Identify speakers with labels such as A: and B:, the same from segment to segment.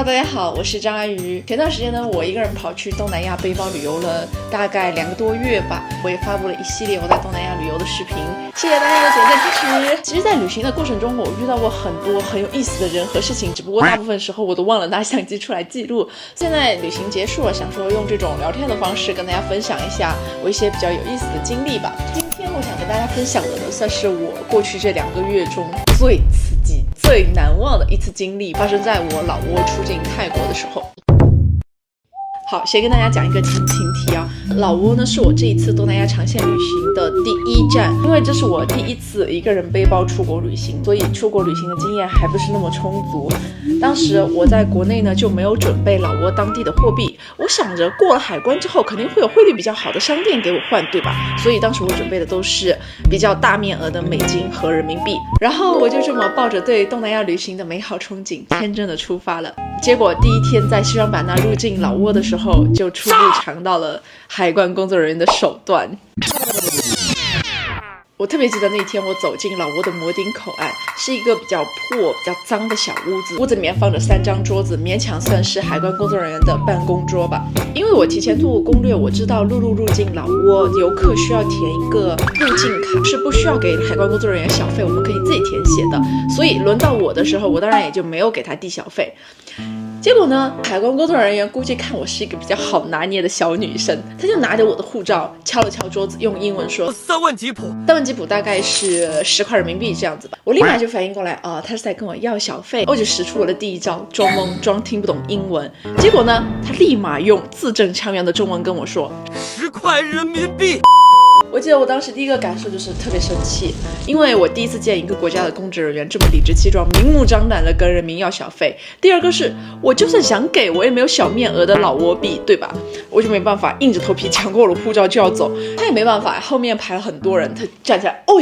A: Hello， 大家好，我是张安瑜。前段时间呢，我一个人跑去东南亚背包旅游了大概2个多月吧，我也发布了一系列我在东南亚旅游的视频，谢谢大家的点赞支持。其实，在旅行的过程中，我遇到过很多很有意思的人和事情，只不过大部分时候我都忘了拿相机出来记录。现在旅行结束了，想说用这种聊天的方式跟大家分享一下我一些比较有意思的经历吧。今天我想跟大家分享的呢，算是我过去这2个月中最刺激、最难忘的一次经历，发生在我老挝出境泰国的时候。好，先跟大家讲一个前情提要。老挝呢是我这一次东南亚长线旅行的第1站，因为这是我第1次一个人背包出国旅行，所以出国旅行的经验还不是那么充足。当时我在国内呢就没有准备老挝当地的货币，我想着过了海关之后肯定会有汇率比较好的商店给我换，对吧？所以当时我准备的都是比较大面额的美金和人民币。然后我就这么抱着对东南亚旅行的美好憧憬，天真的出发了。结果第1天在西双版纳入境老挝的时候，就初步尝到了海关工作人员的手段。我特别记得那天我走进老挝的摩丁口岸，是一个比较破、比较脏的小屋子，屋子里面放着3张桌子，勉强算是海关工作人员的办公桌吧。因为我提前做过攻略，我知道陆路入境老挝游客需要填一个入境卡，是不需要给海关工作人员小费，我们可以自己填写的。所以轮到我的时候，我当然也就没有给他递小费。结果呢，海关工作人员估计看我是一个比较好拿捏的小女生，他就拿着我的护照敲了敲桌子，用英文说
B: 3万吉普
A: ，3万吉普大概是10块人民币这样子吧。我立马就反应过来，他是在跟我要小费，我就使出我的第一招，装懵装听不懂英文。结果呢，他立马用字正腔圆的中文跟我说
B: 10块人民币。
A: 我记得我当时第一个感受就是特别生气，因为我第一次见一个国家的公职人员这么理直气壮、明目张胆的跟人民要小费。第二个是我就算想给，我也没有小面额的老挝币，对吧？我就没办法，硬着头皮抢过我的护照就要走。他也没办法，后面排了很多人，他站起来，把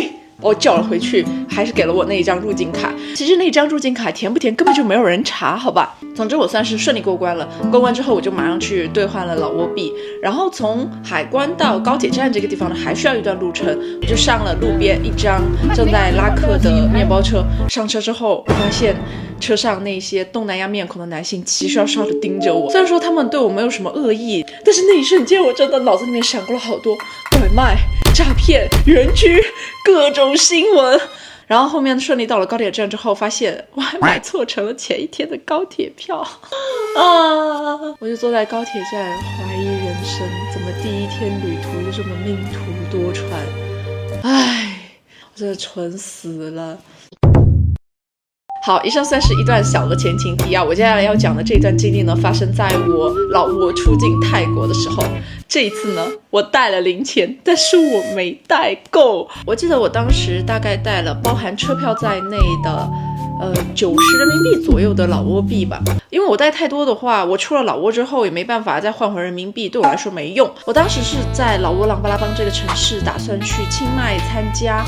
A: 我叫了回去，还是给了我那一张入境卡。其实那张入境卡填不填根本就没有人查，好吧。总之我算是顺利过关了。过关之后我就马上去兑换了老挝币，然后从海关到高铁站这个地方呢还需要一段路程，我就上了路边一张正在拉客的面包车。上车之后发现车上那些东南亚面孔的男性齐刷刷的盯着我，虽然说他们对我没有什么恶意，但是那一瞬间我真的脑子里面闪过了好多拐卖、诈骗、园区各种新闻。然后后面顺利到了高铁站之后，发现我还买错成了前一天的高铁票我就坐在高铁站怀疑人生，怎么第1天旅途就这么命途多舛。我真的蠢死了。好，以上算是一段小的前情提要。我接下来要讲的这段经历呢，发生在我老挝出境泰国的时候。这一次呢，我带了零钱，但是我没带够。我记得我当时大概带了包含车票在内的90人民币左右的老挝币吧。因为我带太多的话，我出了老挝之后也没办法再换回人民币，对我来说没用。我当时是在老挝琅勃拉邦这个城市打算去清迈参加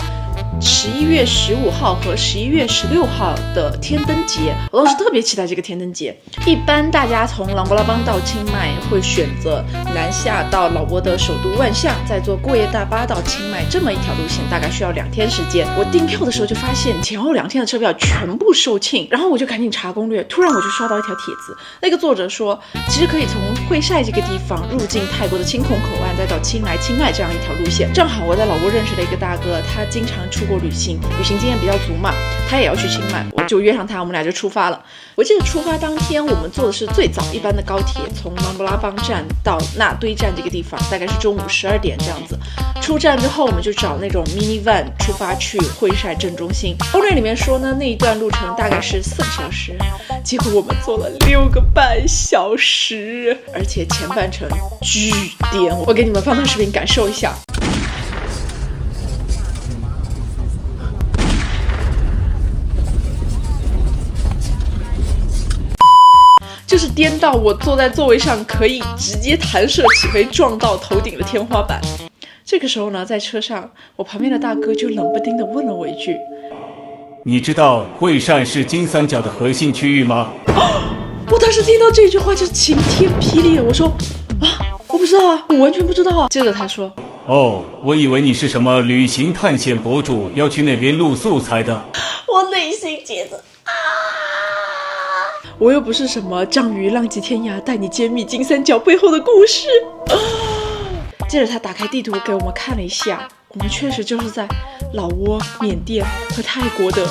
A: 11月15号和11月16号的天灯节，我当时特别期待这个天灯节。一般大家从琅勃拉邦到清迈会选择南下到老挝的首都万象，再坐过夜大巴到清迈，这么一条路线大概需要2天时间。我订票的时候就发现前后2天的车票全部售罄，然后我就赶紧查攻略，突然我就刷到一条帖子，那个作者说其实可以从会晒这个地方入境泰国的青孔口岸，再到清莱、清迈这样一条路线。正好我在老挝认识了一个大哥，他经常出国旅行经验比较足嘛，他也要去清迈，我就约上他，我们俩就出发了。我记得出发当天我们坐的是最早一班的高铁，从琅勃拉邦站到纳堆站这个地方大概是中午12点这样子。出站之后我们就找那种 mini van 出发去会晒镇中心。攻略里面说呢，那一段路程大概是4个小时，结果我们坐了6个半小时，而且前半程巨颠。我给你们放段视频感受一下。就是颠到我坐在座位上可以直接弹射起飞，撞到头顶的天花板。这个时候呢，在车上，我旁边的大哥就冷不丁地问了我一句：“
C: 你知道会晒是金三角的核心区域吗？”
A: 我当时听到这句话就是晴天霹雳，我说：“我不知道啊，我完全不知道啊。”接着他说：“
C: 我以为你是什么旅行探险博主，要去那边录素材的。”
A: 我内心觉得我又不是什么章鱼浪迹天涯带你揭秘金三角背后的故事。接着他打开地图给我们看了一下，我们确实就是在老挝、缅甸和泰国的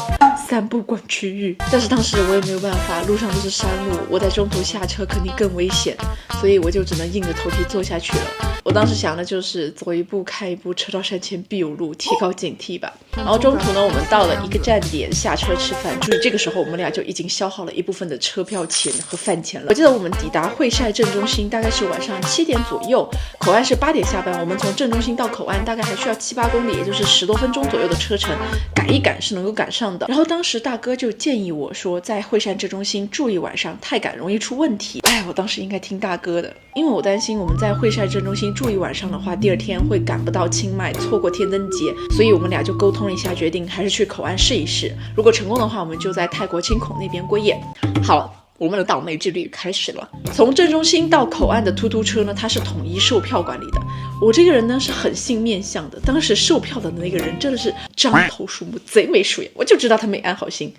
A: 3不管区域。但是当时我也没有办法，路上都是山路，我在中途下车肯定更危险，所以我就只能硬着头皮坐下去了。我当时想的就是走一步看一步，车到山前必有路，提高警惕吧。然后中途呢，我们到了一个站点下车吃饭。注意，这个时候我们俩就已经消耗了一部分的车票钱和饭钱了。我记得我们抵达会晒镇中心大概是晚上7点左右，口岸是8点下班。我们从镇中心到口岸大概还需要7、8公里，也就是10多分钟左右的车程，赶一赶是能够赶上的。然后当时大哥就建议我说，在会晒镇中心住一晚上，太赶容易出问题。哎，我当时应该听大哥的，因为我担心我们在会晒镇中心住一晚上的话，第二天会赶不到清迈，错过天灯节，所以我们俩就沟通了一下，决定还是去口岸试一试。如果成功的话，我们就在泰国清孔那边过夜。好了，我们的倒霉之旅开始了。从镇中心到口岸的突突车呢，它是统一售票管理的。我这个人呢是很信面相的，当时售票的那个人真的是獐头鼠目，贼眉鼠眼，我就知道他没安好心。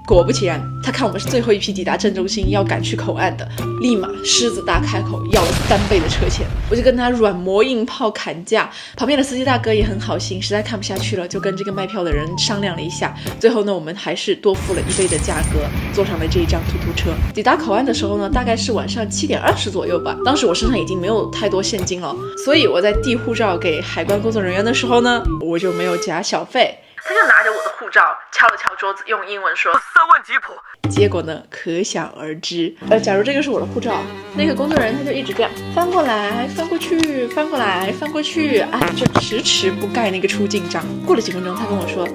A: 果不其然，他看我们是最后一批抵达镇中心要赶去口岸的，立马狮子大开口要了3倍的车钱。我就跟他软磨硬泡砍价，旁边的司机大哥也很好心，实在看不下去了，就跟这个卖票的人商量了一下。最后呢，我们还是多付了1倍的价格，坐上了这一辆突突车。抵达口岸的时候呢，大概是晚上7点20左右吧。当时我身上已经没有太多现金了，所以我在递护照给海关工作人员的时候呢，我就没有加小费。他就拿着我的护照敲了敲桌子，用英文说
B: 3万吉普。
A: 结果呢，可想而知。假如这个是我的护照，那个工作人员他就一直这样翻过来、翻过去、翻过来、翻过去，哎，就迟迟不盖那个出境章。过了几分钟，他跟我说：“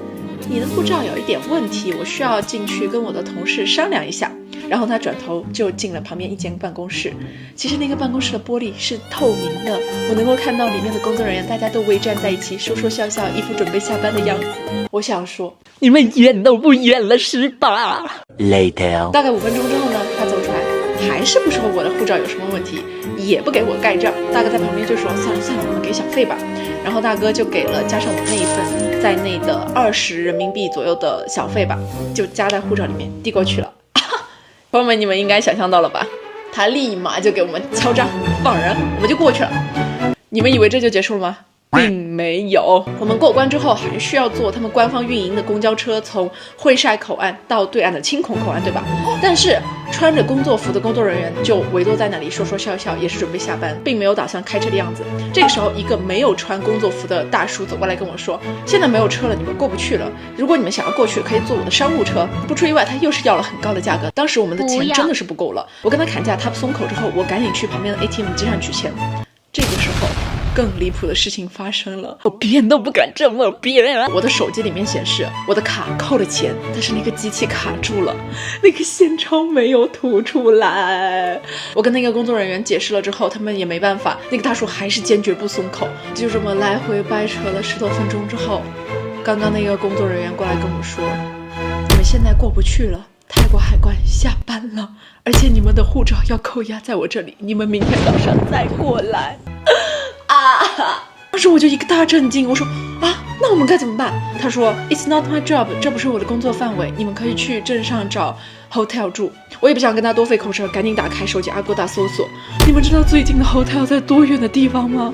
A: 你的护照有一点问题，我需要进去跟我的同事商量一下。”然后他转头就进了旁边一间办公室。其实那个办公室的玻璃是透明的，我能够看到里面的工作人员大家都围站在一起，说说笑笑，一副准备下班的样子。我想说，你们远都不远了是吧
B: Later，
A: 大概5分钟之后呢，他走出来，还是不说我的护照有什么问题，也不给我盖章。大哥在旁边就说：“算了算了，我们给小费吧。”然后大哥就给了加上我那一份在内的20人民币左右的小费吧，就加在护照里面递过去了。朋友们，你们应该想象到了吧？他立马就给我们敲章放人，我们就过去了。你们以为这就结束了吗？并没有，我们过关之后还需要坐他们官方运营的公交车，从会晒口岸到对岸的清孔口岸，对吧？但是穿着工作服的工作人员就围坐在那里说说笑笑，也是准备下班，并没有打算开车的样子。这个时候，一个没有穿工作服的大叔走过来跟我说：“现在没有车了，你们过不去了。如果你们想要过去，可以坐我的商务车。”不出意外，他又是要了很高的价格。当时我们的钱真的是不够了，我跟他砍价，他不松口之后，我赶紧去旁边的 ATM 机上取钱。这个时候，更离谱的事情发生了，我编都不敢这么编。我的手机里面显示我的卡扣了钱，但是那个机器卡住了，那个现钞没有吐出来。我跟那个工作人员解释了之后，他们也没办法，那个大叔还是坚决不松口。就这么来回掰扯了10多分钟之后，刚刚那个工作人员过来跟我说：“你们现在过不去了，泰国海关下班了，而且你们的护照要扣押在我这里，你们明天早上再过来。”当时我就一个大震惊，我说那我们该怎么办？他说 It's not my job， 这不是我的工作范围，你们可以去镇上找 hotel 住。我也不想跟他多费口舌，赶紧打开手机Agoda搜索。你们知道最近的 hotel 在多远的地方吗？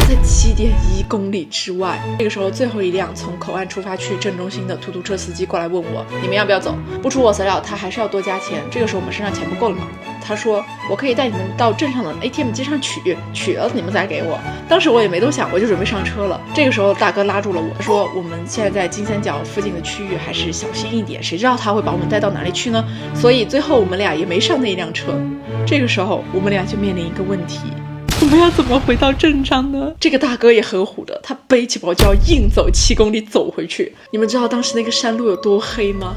A: 在7.1公里之外。这个时候最后一辆从口岸出发去镇中心的突突车司机过来问我，你们要不要走？不出我所料，他还是要多加钱。这个时候我们身上钱不够了嘛，他说我可以带你们到镇上的 ATM 机上取了你们再给我。当时我也没多想，我就准备上车了。这个时候大哥拉住了我，说我们现在在金三角附近的区域还是小心一点，谁知道他会把我们带到哪里去呢？所以最后我们俩也没上那一辆车。这个时候我们俩就面临一个问题，我们要怎么回到镇上呢？这个大哥也很虎的，他背起包就要硬走7公里走回去。你们知道当时那个山路有多黑吗？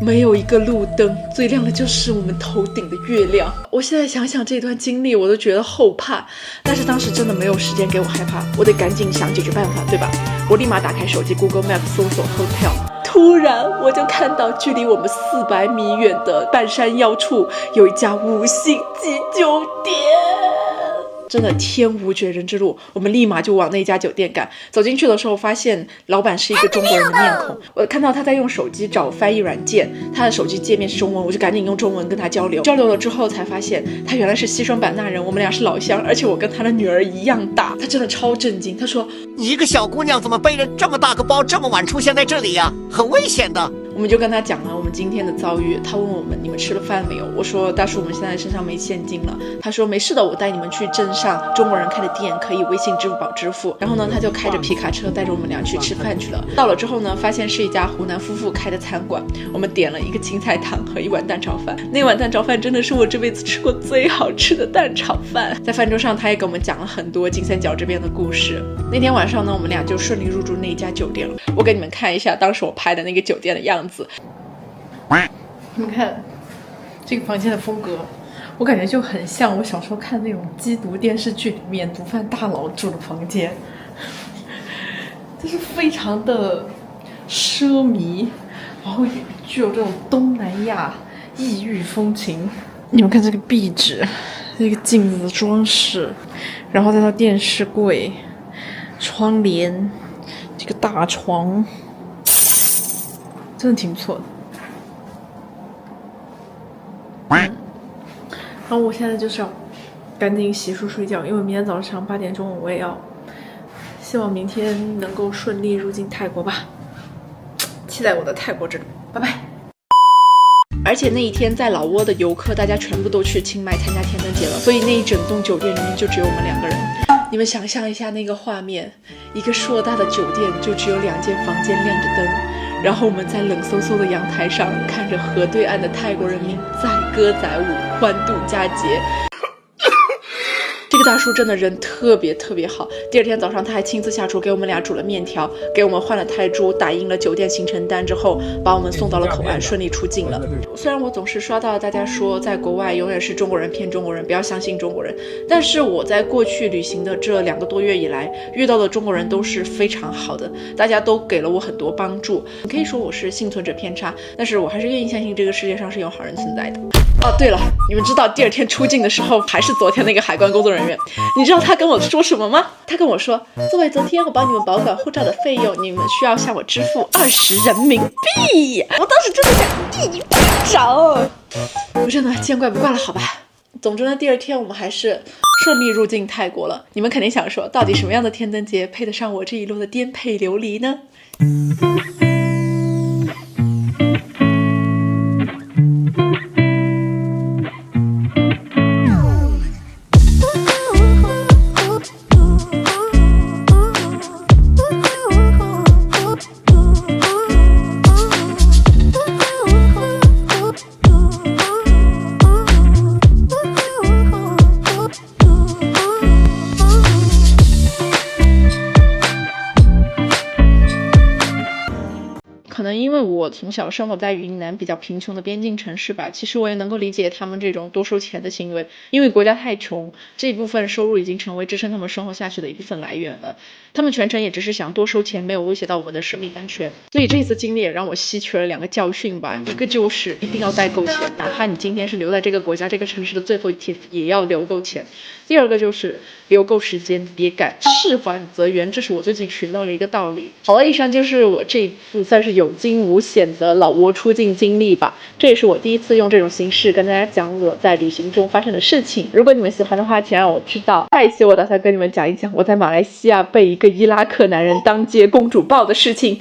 A: 没有一个路灯，最亮的就是我们头顶的月亮。我现在想想这段经历，我都觉得后怕，但是当时真的没有时间给我害怕，我得赶紧想解决办法，对吧？我立马打开手机 Google Map 搜索 hotel， 突然我就看到距离我们400米远的半山腰处有一家5星级酒店。真的天无绝人之路，我们立马就往那家酒店赶。走进去的时候，发现老板是一个中国人的面孔，我看到他在用手机找翻译软件，他的手机界面是中文，我就赶紧用中文跟他交流。交流了之后才发现，他原来是西双版纳人，我们俩是老乡，而且我跟他的女儿一样大。他真的超震惊，他说：“
B: 你一个小姑娘怎么背着这么大个包，这么晚出现在这里呀？很危险的。”
A: 我们就跟他讲了我们今天的遭遇，他问我们你们吃了饭没有？我说大叔我们现在身上没现金了。他说没事的，我带你们去镇上中国人开的店，可以微信支付宝支付。然后呢他就开着皮卡车带着我们俩去吃饭去了。到了之后呢，发现是一家湖南夫妇开的餐馆，我们点了一个青菜汤和一碗蛋炒饭。那碗蛋炒饭真的是我这辈子吃过最好吃的蛋炒饭。在饭桌上他也给我们讲了很多金三角这边的故事。那天晚上呢，我们俩就顺利入住那一家酒店了。我给你们看一下当时我拍的那个酒店的样子。
D: 你们看这个房间的风格，我感觉就很像我小时候看那种缉毒电视剧里面毒贩大佬住的房间，就是非常的奢靡，然后具有这种东南亚异域风情。你们看这个壁纸，这个镜子的装饰，然后再到电视柜、窗帘，这个大床，真的挺不错的。然后我现在就是要赶紧洗漱睡觉，因为明天早上8点钟我也要。希望明天能够顺利入境泰国吧，期待我的泰国之旅，拜拜。
A: 而且那一天在老挝的游客，大家全部都去清迈参加天灯节了，所以那一整栋酒店里面就只有我们2个人。你们想象一下那个画面，一个硕大的酒店就只有2间房间亮着灯，然后我们在冷飕飕的阳台上看着河对岸的泰国人民载歌载舞，欢度佳节。这个大叔真的人特别特别好，第二天早上他还亲自下厨给我们俩煮了面条，给我们换了泰铢，打印了酒店行程单之后，把我们送到了口岸，顺利出境了。虽然我总是刷到大家说在国外永远是中国人骗中国人，不要相信中国人，但是我在过去旅行的这2个多月以来，遇到的中国人都是非常好的，大家都给了我很多帮助。可以说我是幸存者偏差，但是我还是愿意相信这个世界上是有好人存在的。哦，对了，你们知道第二天出境的时候，还是昨天那个海关工作人员，你知道他跟我说什么吗？他跟我说，作为昨天我帮你们保管护照的费用，你们需要向我支付20人民币。我当时真的想一巴掌，我真的见怪不怪了，好吧。总之呢，第二天我们还是顺利入境泰国了。你们肯定想说，到底什么样的天灯节配得上我这一路的颠沛流离呢？可能因为我从小生活在云南比较贫穷的边境城市吧，其实我也能够理解他们这种多收钱的行为，因为国家太穷，这一部分收入已经成为支撑他们生活下去的一部分来源了。他们全程也只是想多收钱，没有威胁到我们的生命安全。所以这次经历也让我吸取了2个教训吧，一个就是一定要带够钱，哪怕你今天是留在这个国家这个城市的最后一天，也要留够钱。第二个就是留够时间，别赶，事缓则圆，这是我最近学到的一个道理。好了，以上就是我这一次算是有惊无险的老挝出境经历吧，这也是我第一次用这种形式跟大家讲我在旅行中发生的事情。如果你们喜欢的话，请让我知道。下一期我打算跟你们讲一讲我在马来西亚被一个伊拉克男人当街公主抱的事情。